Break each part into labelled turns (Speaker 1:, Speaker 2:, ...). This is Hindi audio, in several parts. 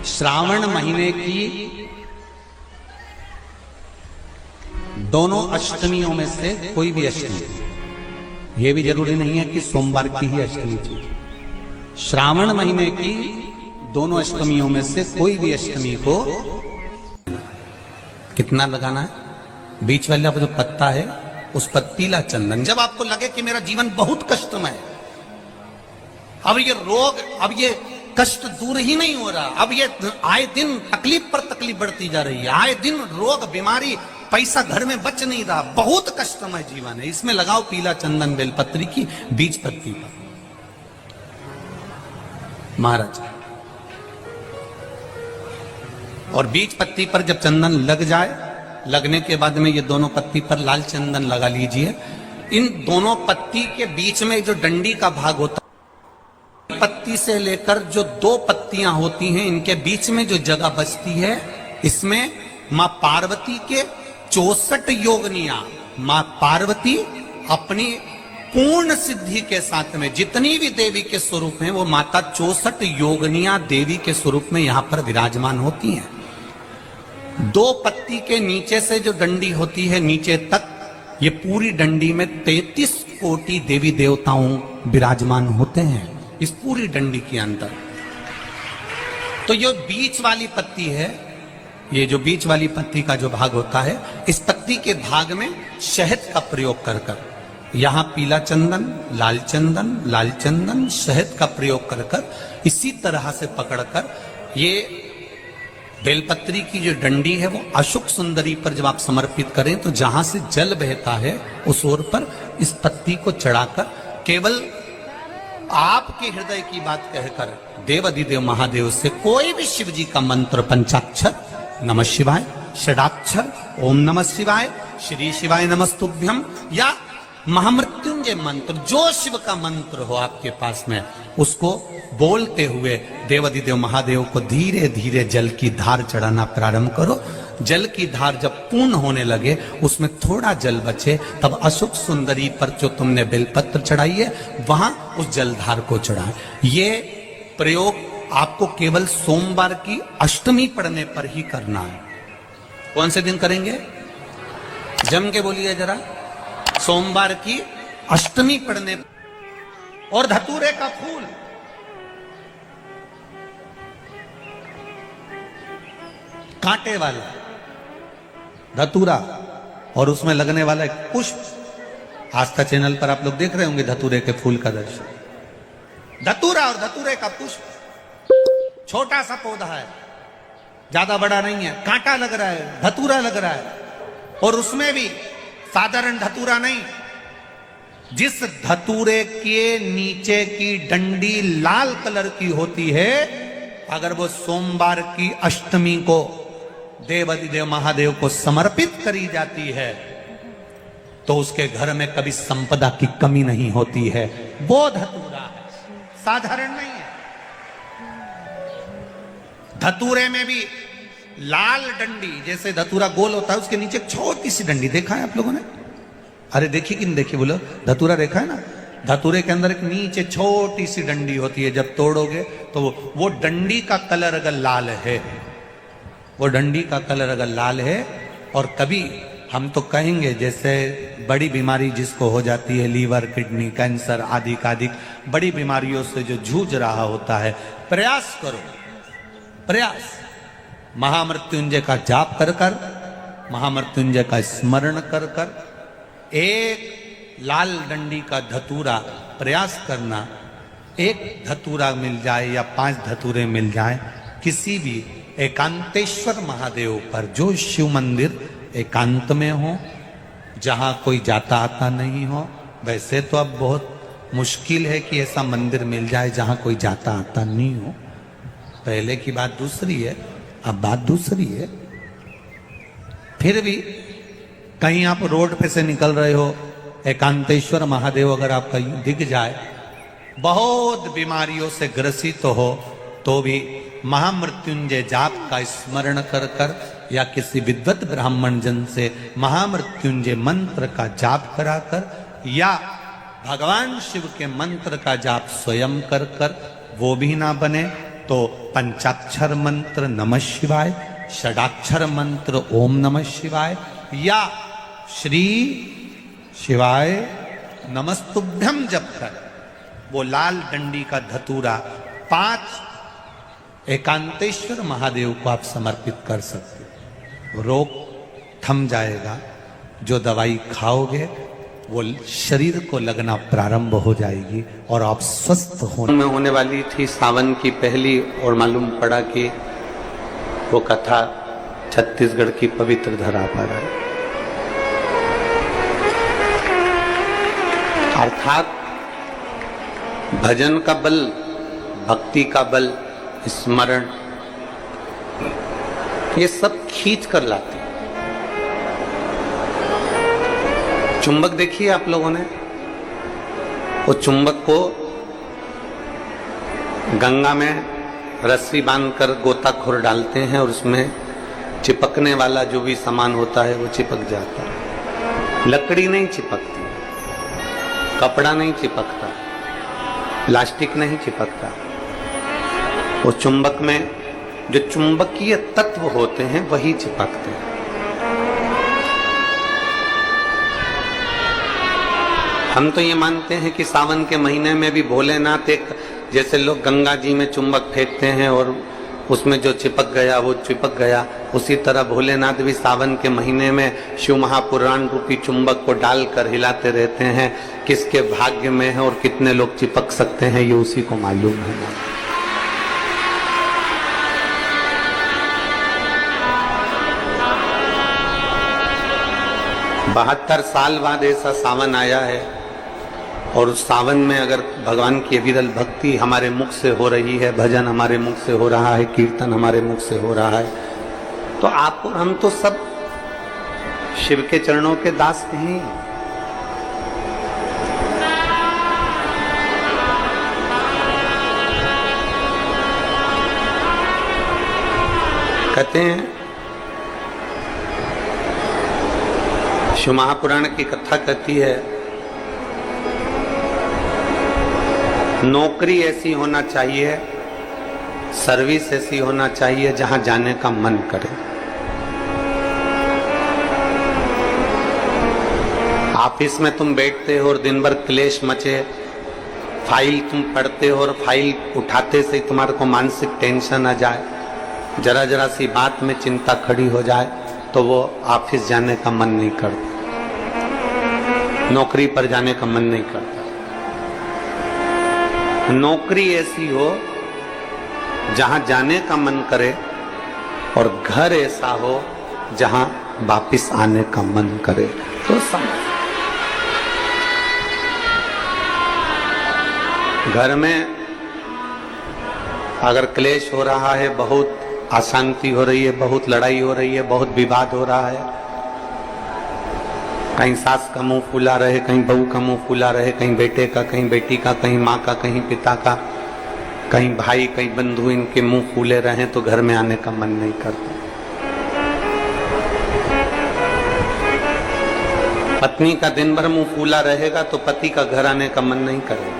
Speaker 1: श्रावण महीने की दोनों अष्टमियों में से कोई भी अष्टमी, यह भी जरूरी नहीं है कि सोमवार की ही अष्टमी थी। श्रावण महीने की दोनों अष्टमियों में से कोई भी अष्टमी को कितना लगाना है? बीच वाला जो पत्ता है उस पर पीला चंदन। जब आपको लगे कि मेरा जीवन बहुत कष्टमय है, अब ये रोग, अब ये कष्ट दूर ही नहीं हो रहा, अब ये आए दिन तकलीफ पर तकलीफ बढ़ती जा रही है, आए दिन रोग बीमारी, पैसा घर में बच नहीं रहा, बहुत कष्टमय जीवन है, इसमें लगाओ पीला चंदन बेलपत्री की बीज पत्ती पर। महाराज, और बीज पत्ती पर जब चंदन लग जाए, लगने के बाद में ये दोनों पत्ती पर लाल चंदन लगा लीजिए। इन दोनों पत्ती के बीच में जो डंडी का भाग होता है, पत्ती से लेकर जो दो पत्तियां होती हैं, इनके बीच में जो जगह बचती है, इसमें मां पार्वती के 64 योगनियां, मां पार्वती अपनी पूर्ण सिद्धि के साथ में जितनी भी देवी के स्वरूप हैं, वो माता 64 योगनियां देवी के स्वरूप में यहां पर विराजमान होती हैं। दो पत्ती के नीचे से जो डंडी होती है नीचे तक, ये पूरी डंडी में 33 कोटि देवी देवताओं विराजमान होते हैं इस पूरी डंडी के अंदर। तो ये बीच वाली पत्ती है, ये जो बीच वाली पत्ती का जो भाग होता है, इस पत्ती के भाग में शहद का प्रयोग कर कर, यहां पीला चंदन, लाल चंदन, शहद का प्रयोग कर कर, इसी तरह से पकड़कर ये बेलपत्री की जो डंडी है वो अशुक सुंदरी पर जब आप समर्पित करें, तो जहां से जल बहता है उस ओर पर इस पत्ती को चढ़ाकर केवल आपके हृदय की बात कहकर देवाधिदेव महादेव से कोई भी शिव जी का मंत्र, पंचाक्षर नमः शिवाय, षडाक्षर ओम नमः शिवाय, श्री शिवाय नमस्तुभ्यम, या महामृत्युंजय मंत्र, जो शिव का मंत्र हो आपके पास में, उसको बोलते हुए देवाधिदेव महादेव को धीरे धीरे जल की धार चढ़ाना प्रारंभ करो। जल की धार जब पूर्ण होने लगे, उसमें थोड़ा जल बचे, तब अशुक सुंदरी पर जो तुमने बेलपत्र चढ़ाई है, वहां उस जलधार को चढ़ाए। ये प्रयोग आपको केवल सोमवार की अष्टमी पढ़ने पर ही करना है। कौन से दिन करेंगे? जम के बोलिए जरा। सोमवार की अष्टमी पढ़ने। और धतूरे का फूल, कांटे वाला धतूरा, और उसमें लगने वाला एक पुष्प। आस्था चैनल पर आप लोग देख रहे होंगे धतूरे के फूल का दर्शन। धतूरा और धतूरे का पुष्प, छोटा सा पौधा है, ज्यादा बड़ा नहीं है, कांटा लग रहा है, धतूरा लग रहा है, और उसमें भी साधारण धतूरा नहीं, जिस धतूरे के नीचे की डंडी लाल कलर की होती है, अगर वो सोमवार की अष्टमी को देवाधिदेव महादेव को समर्पित करी जाती है, तो उसके घर में कभी संपदा की कमी नहीं होती है। वो धतूरा है, साधारण नहीं है। धतूरे में भी लाल डंडी, जैसे धतूरा गोल होता है, उसके नीचे एक छोटी सी डंडी, देखा है आप लोगों ने? अरे देखी कि नहीं देखी बोलो? धतूरा देखा है ना? धतूरे के अंदर एक नीचे छोटी सी डंडी होती है, जब तोड़ोगे तो वो डंडी का कलर अगर लाल है, वो डंडी का कलर अगर लाल है, और कभी हम तो कहेंगे जैसे बड़ी बीमारी जिसको हो जाती है, लीवर, किडनी, कैंसर आदि का बड़ी बीमारियों से जो जूझ रहा होता है, प्रयास करो, प्रयास महामृत्युंजय का जाप कर कर, महामृत्युंजय का स्मरण कर कर, एक लाल डंडी का धतूरा प्रयास करना। एक धतूरा मिल जाए या 5 धतूरे मिल जाए, किसी भी एकांतेश्वर महादेव पर, जो शिव मंदिर एकांत में हो, जहां कोई जाता आता नहीं हो। वैसे तो अब बहुत मुश्किल है कि ऐसा मंदिर मिल जाए जहां कोई जाता आता नहीं हो, पहले की बात दूसरी है, अब बात दूसरी है। फिर भी कहीं आप रोड पे से निकल रहे हो, एकांतेश्वर महादेव अगर आपका दिख जाए, बहुत बीमारियों से ग्रसित हो, तो भी महामृत्युंजय जाप का स्मरण कर कर, या किसी विद्वत ब्राह्मण जन से महामृत्युंजय मंत्र का जाप कराकर, या भगवान शिव के मंत्र का जाप स्वयं कर कर, वो भी ना बने तो पंचाक्षर मंत्र नमः शिवाय, षडाक्षर मंत्र ओम नमः शिवाय या श्री शिवाय नमस्तुभ्यम जप कर वो लाल डंडी का धतूरा 5 एकांतेश्वर महादेव को आप समर्पित कर सकते हो। रोग थम जाएगा, जो दवाई खाओगे वो शरीर को लगना प्रारंभ हो जाएगी और आप स्वस्थ में होने वाली थी सावन की पहली, और मालूम पड़ा कि वो कथा छत्तीसगढ़ की पवित्र धरा पर है। अर्थात भजन का बल, भक्ति का बल, स्मरण, ये सब खींच कर लाते। चुंबक देखिए आप लोगों ने, वो चुंबक को गंगा में रस्सी बांधकर गोताखोर डालते हैं और उसमें चिपकने वाला जो भी सामान होता है वो चिपक जाता है। लकड़ी नहीं चिपकती, कपड़ा नहीं चिपकता, प्लास्टिक नहीं चिपकता। उस चुंबक में जो चुंबकीय तत्व होते हैं वही चिपकते हैं। हम तो ये मानते हैं कि सावन के महीने में भी भोलेनाथ एक, जैसे लोग गंगा जी में चुंबक फेंकते हैं और उसमें जो चिपक गया वो चिपक गया, उसी तरह भोलेनाथ भी सावन के महीने में शिव महापुराण रूपी चुंबक को डालकर हिलाते रहते हैं। किसके भाग्य में है और कितने लोग चिपक सकते हैं ये उसी को मालूम है। 72 साल बाद ऐसा सावन आया है, और उस सावन में अगर भगवान की अविरल भक्ति हमारे मुख से हो रही है, भजन हमारे मुख से हो रहा है, कीर्तन हमारे मुख से हो रहा है, तो आप और हम तो सब शिव के चरणों के दास हैं। कहते हैं, शिव महापुराण की कथा कहती है, नौकरी ऐसी होना चाहिए, सर्विस ऐसी होना चाहिए जहां जाने का मन करे। ऑफिस में तुम बैठते हो और दिन भर क्लेश मचे, फाइल तुम पढ़ते हो और फाइल उठाते से तुम्हारे को मानसिक टेंशन आ जाए, जरा जरा सी बात में चिंता खड़ी हो जाए, तो वो ऑफिस जाने का मन नहीं करता, नौकरी पर जाने का मन नहीं करता। नौकरी ऐसी हो जहां जाने का मन करे, और घर ऐसा हो जहां वापिस आने का मन करे। तो घर में अगर क्लेश हो रहा है, बहुत अशांति हो रही है, बहुत लड़ाई हो रही है, बहुत विवाद हो रहा है, कहीं सास का मुंह फूला रहे, कहीं बहू का मुंह फूला रहे, कहीं बेटे का, कहीं बेटी का, कहीं माँ का, कहीं पिता का, कहीं भाई, कहीं बंधु, इनके मुंह फूले रहे तो घर में आने का मन नहीं करता। पत्नी का दिन भर मुंह फूला रहेगा तो पति का घर आने का मन नहीं करेगा।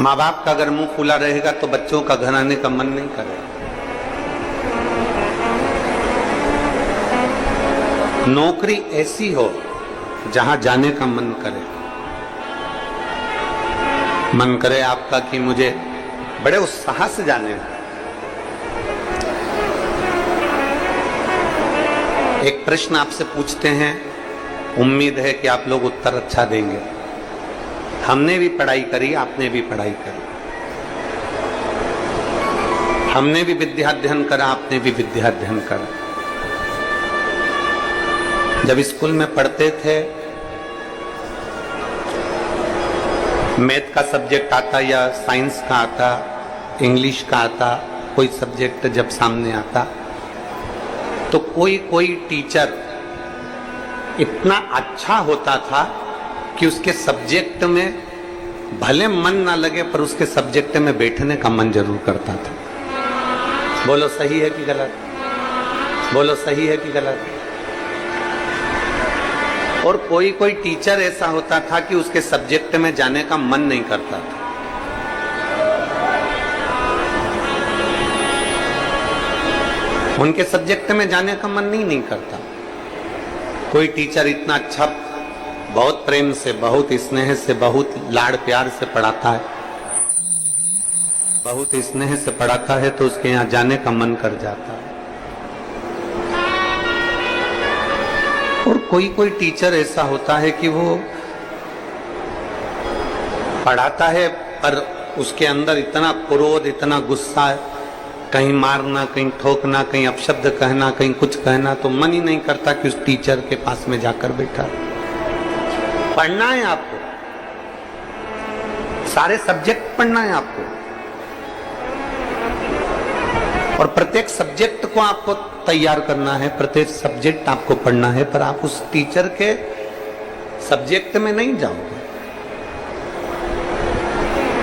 Speaker 1: माँ बाप का अगर मुंह फूला रहेगा तो बच्चों का घर आने का मन नहीं करेगा। नौकरी ऐसी हो जहां जाने का मन करे। मन करे आपका कि मुझे बड़े उत्साह से जाने। एक प्रश्न आपसे पूछते हैं, उम्मीद है कि आप लोग उत्तर अच्छा देंगे। हमने भी पढ़ाई करी, आपने भी पढ़ाई करी, हमने भी विद्याध्ययन करा, आपने भी विद्याध्ययन करा। जब स्कूल में पढ़ते थे, मैथ का सब्जेक्ट आता या साइंस का आता, इंग्लिश का आता, कोई सब्जेक्ट जब सामने आता तो कोई कोई टीचर इतना अच्छा होता था कि उसके सब्जेक्ट में भले मन ना लगे पर उसके सब्जेक्ट में बैठने का मन जरूर करता था। बोलो सही है कि गलत? बोलो सही है कि गलत? और कोई कोई टीचर ऐसा होता था कि उसके सब्जेक्ट में जाने का मन नहीं करता था। उनके सब्जेक्ट में जाने का मन नहीं करता। कोई टीचर इतना अच्छा, बहुत प्रेम से, बहुत स्नेह से, बहुत लाड़ प्यार से पढ़ाता है, बहुत स्नेह से पढ़ाता है, तो उसके यहाँ जाने का मन कर जाता है। और कोई कोई टीचर ऐसा होता है कि वो पढ़ाता है पर उसके अंदर इतना क्रोध, इतना गुस्सा है, कहीं मारना, कहीं ठोकना, कहीं अपशब्द कहना, कहीं कुछ कहना, तो मन ही नहीं करता कि उस टीचर के पास में जाकर बैठा। पढ़ना है आपको, सारे सब्जेक्ट पढ़ना है आपको, और प्रत्येक सब्जेक्ट को आपको तैयार करना है, प्रत्येक सब्जेक्ट आपको पढ़ना है, पर आप उस टीचर के सब्जेक्ट में नहीं जाओगे।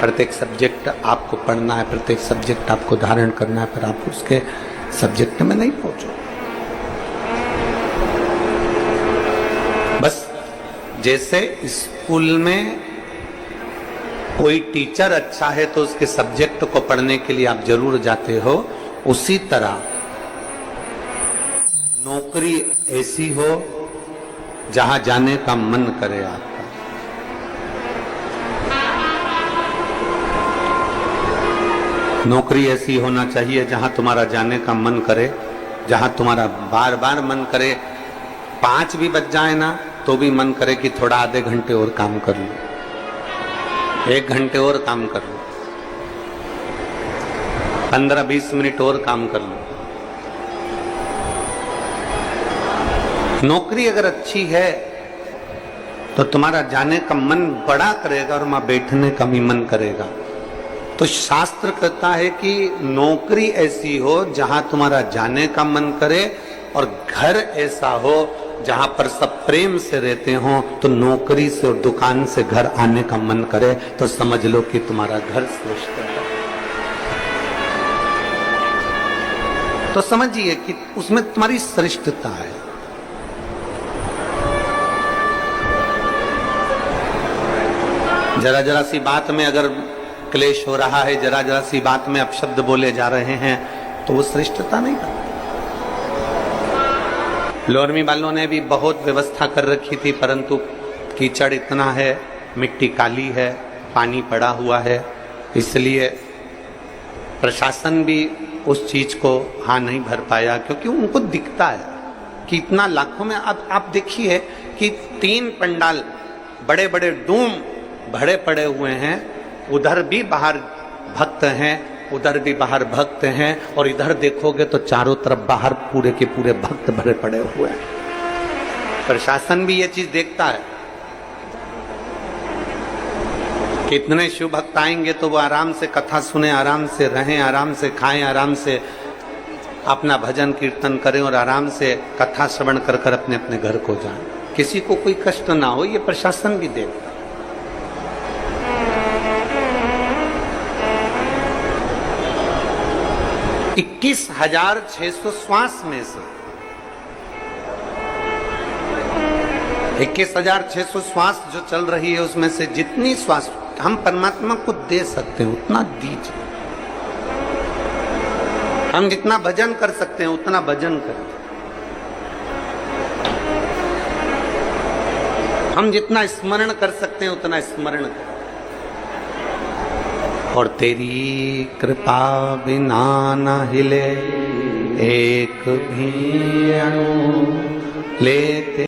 Speaker 1: प्रत्येक सब्जेक्ट आपको पढ़ना है, प्रत्येक सब्जेक्ट आपको धारण करना है, पर आप उसके सब्जेक्ट में नहीं पहुंचो। बस जैसे स्कूल में कोई टीचर अच्छा है तो उसके सब्जेक्ट को पढ़ने के लिए आप जरूर जाते हो, उसी तरह नौकरी ऐसी हो जहां जाने का मन करे आपका। नौकरी ऐसी होना चाहिए जहां तुम्हारा जाने का मन करे, जहां तुम्हारा बार बार मन करे, 5 भी बज जाए ना तो भी मन करे कि थोड़ा आधे घंटे और काम कर लूं, 1 घंटे और काम कर लूं, 15-20 मिनट और काम कर लूं। नौकरी अगर अच्छी है तो तुम्हारा जाने का मन बड़ा करेगा और वहां बैठने का भी मन करेगा। तो शास्त्र कहता है कि नौकरी ऐसी हो जहां तुम्हारा जाने का मन करे, और घर ऐसा हो जहां पर सब प्रेम से रहते हो, तो नौकरी से और दुकान से घर आने का मन करे, तो समझ लो कि तुम्हारा घर श्रेष्ठ है। तो समझिए कि उसमें तुम्हारी श्रेष्ठता है। जरा जरा सी बात में अगर क्लेश हो रहा है, जरा जरा सी बात में अपशब्द बोले जा रहे हैं, तो वो श्रेष्ठता नहीं करता। लोरमी वालों ने भी बहुत व्यवस्था कर रखी थी, परंतु कीचड़ इतना है, मिट्टी काली है, पानी पड़ा हुआ है, इसलिए प्रशासन भी उस चीज को हाँ नहीं भर पाया, क्योंकि उनको दिखता है कि इतना लाखों में। अब आप देखिए कि 3 पंडाल बड़े बड़े डूम भरे पड़े हुए हैं, उधर भी बाहर भक्त हैं, उधर भी बाहर भक्त हैं, और इधर देखोगे तो चारों तरफ बाहर पूरे के पूरे भक्त भरे पड़े हुए हैं। प्रशासन भी ये चीज देखता है कि इतने शिव भक्त आएंगे तो वो आराम से कथा सुने, आराम से रहें, आराम से खाएं, आराम से अपना भजन कीर्तन करें, और आराम से कथा श्रवण कर कर अपने अपने घर को जाएं, किसी को कोई कष्ट ना हो। ये प्रशासन भी देखता है। 21,600 श्वास में से 21,600 श्वास जो चल रही है, उसमें से जितनी श्वास हम परमात्मा को दे सकते हैं उतना दीजिए। हम जितना भजन कर सकते हैं उतना भजन करें, हम जितना स्मरण कर सकते हैं उतना स्मरण करें। और तेरी कृपा बिना न हिले एक भी अणु लेते